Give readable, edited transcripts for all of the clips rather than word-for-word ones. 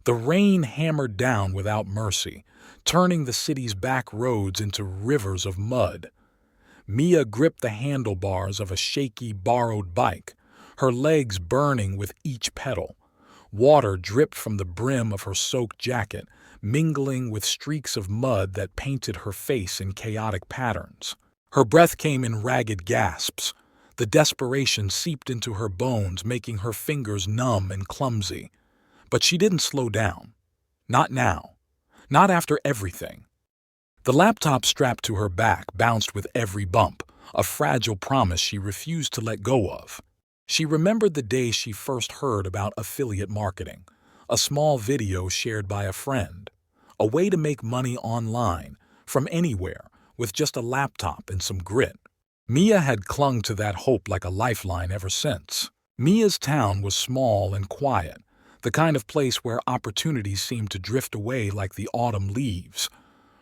The rain hammered down without mercy, turning the city's back roads into rivers of mud. Mia gripped the handlebars of a shaky, borrowed bike, her legs burning with each pedal. Water dripped from the brim of her soaked jacket, mingling with streaks of mud that painted her face in chaotic patterns. Her breath came in ragged gasps. The desperation seeped into her bones, making her fingers numb and clumsy. But she didn't slow down. Not now. Not after everything. The laptop strapped to her back bounced with every bump, a fragile promise she refused to let go of. She remembered the day she first heard about affiliate marketing, a small video shared by a friend, a way to make money online, from anywhere, with just a laptop and some grit. Mia had clung to that hope like a lifeline ever since. Mia's town was small and quiet, the kind of place where opportunities seemed to drift away like the autumn leaves.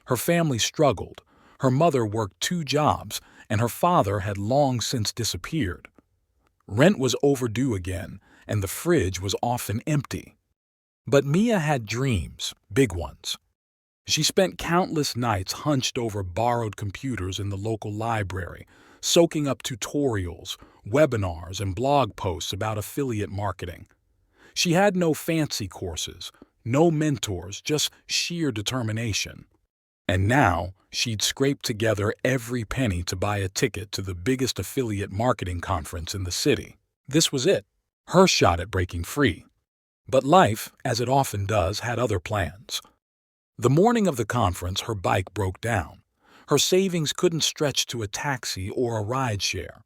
Her family struggled. Her mother worked 2 jobs, and her father had long since disappeared. Rent was overdue again, and the fridge was often empty. But Mia had dreams, big ones. She spent countless nights hunched over borrowed computers in the local library, soaking up tutorials, webinars, and blog posts about affiliate marketing. She had no fancy courses, no mentors, just sheer determination. And now, she'd scraped together every penny to buy a ticket to the biggest affiliate marketing conference in the city. This was it, her shot at breaking free. But life, as it often does, had other plans. The morning of the conference, her bike broke down. Her savings couldn't stretch to a taxi or a rideshare.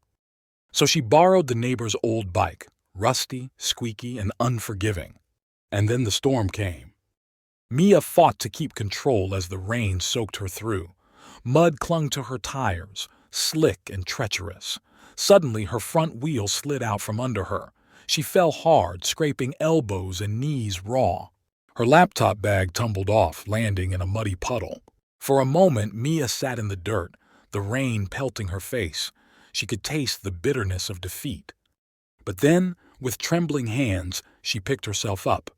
So she borrowed the neighbor's old bike, rusty, squeaky, and unforgiving. And then the storm came. Mia fought to keep control as the rain soaked her through. Mud clung to her tires, slick and treacherous. Suddenly, her front wheel slid out from under her. She fell hard, scraping elbows and knees raw. Her laptop bag tumbled off, landing in a muddy puddle. For a moment, Mia sat in the dirt, the rain pelting her face. She could taste the bitterness of defeat. But then, with trembling hands, she picked herself up.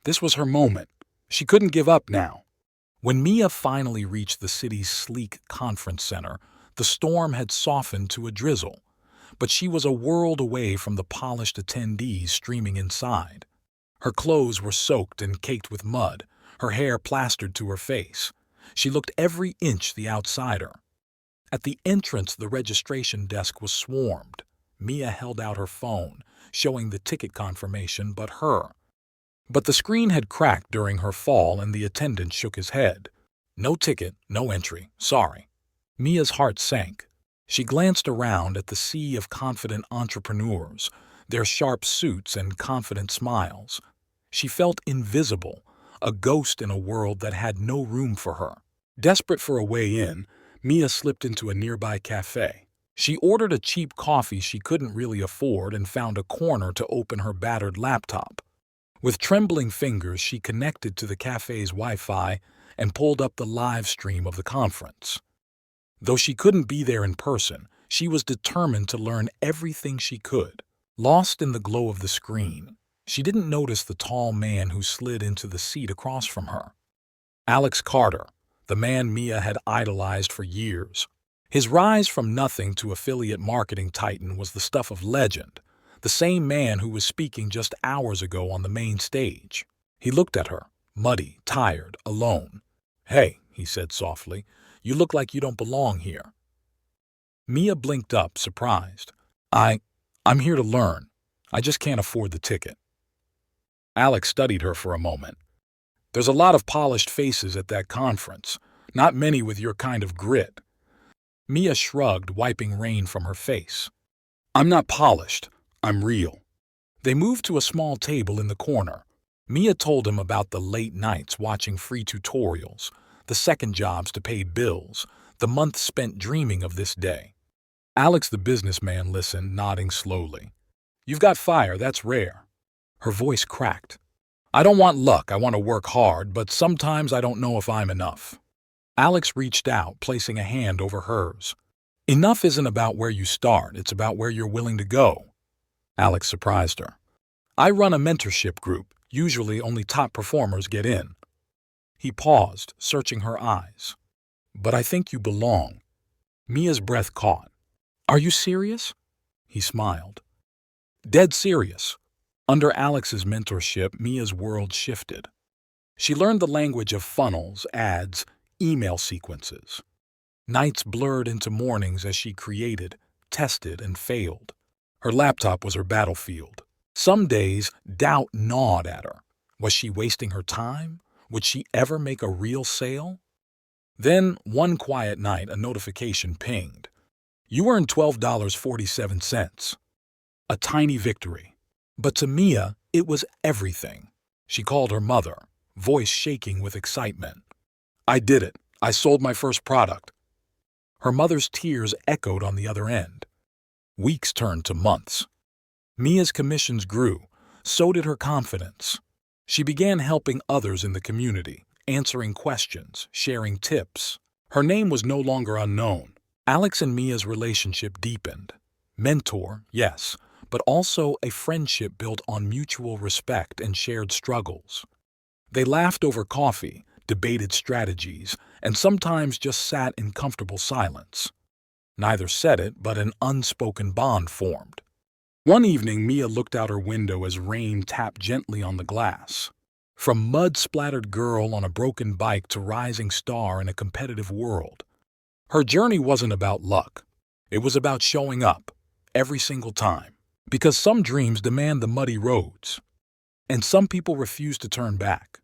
This was her moment. She couldn't give up now. When Mia finally reached the city's sleek conference center, the storm had softened to a drizzle. But she was a world away from the polished attendees streaming inside. Her clothes were soaked and caked with mud, her hair plastered to her face. She looked every inch the outsider. At the entrance, the registration desk was swarmed. Mia held out her phone, showing the ticket confirmation but her. But the screen had cracked during her fall and the attendant shook his head. No ticket, no entry, sorry. Mia's heart sank. She glanced around at the sea of confident entrepreneurs, their sharp suits and confident smiles. She felt invisible, a ghost in a world that had no room for her. Desperate for a way in, Mia slipped into a nearby cafe. She ordered a cheap coffee she couldn't really afford and found a corner to open her battered laptop. With trembling fingers, she connected to the cafe's Wi-Fi and pulled up the live stream of the conference. Though she couldn't be there in person, she was determined to learn everything she could. Lost in the glow of the screen, she didn't notice the tall man who slid into the seat across from her. Alex Carter, the man Mia had idolized for years. His rise from nothing to affiliate marketing titan was the stuff of legend. The same man who was speaking just hours ago on the main stage. He looked at her, muddy, tired, alone. "Hey," he said softly, "you look like you don't belong here." Mia blinked up, surprised. I'm here to learn. I just can't afford the ticket." Alex studied her for a moment. "There's a lot of polished faces at that conference, not many with your kind of grit." Mia shrugged, wiping rain from her face. "I'm not polished. I'm real." They moved to a small table in the corner. Mia told him about the late nights watching free tutorials, the second jobs to pay bills, the months spent dreaming of this day. Alex the businessman listened, nodding slowly. "You've got fire, that's rare." Her voice cracked. "I don't want luck, I want to work hard, but sometimes I don't know if I'm enough." Alex reached out, placing a hand over hers. "Enough isn't about where you start, it's about where you're willing to go." Alex surprised her. "I run a mentorship group. Usually only top performers get in. He paused, searching her eyes. But I think you belong. Mia's breath caught. Are you serious? He smiled. Dead serious. Under Alex's mentorship, Mia's world shifted. She learned the language of funnels, ads, email sequences. Nights blurred into mornings as she created, tested, and failed. Her laptop was her battlefield. Some days, doubt gnawed at her. Was she wasting her time? Would she ever make a real sale? Then, one quiet night, a notification pinged. You earned $12.47. A tiny victory. But to Mia, it was everything. She called her mother, voice shaking with excitement. I did it. I sold my first product. Her mother's tears echoed on the other end. Weeks turned to months. Mia's commissions grew. So did her confidence. She began helping others in the community, answering questions, sharing tips. Her name was no longer unknown. Alex and Mia's relationship deepened. Mentor, yes, but also a friendship built on mutual respect and shared struggles. They laughed over coffee, debated strategies, and sometimes just sat in comfortable silence. Neither said it, but an unspoken bond formed. One evening, Mia looked out her window as rain tapped gently on the glass. From mud-splattered girl on a broken bike to rising star in a competitive world. Her journey wasn't about luck. It was about showing up, every single time. Because some dreams demand the muddy roads, and some people refuse to turn back.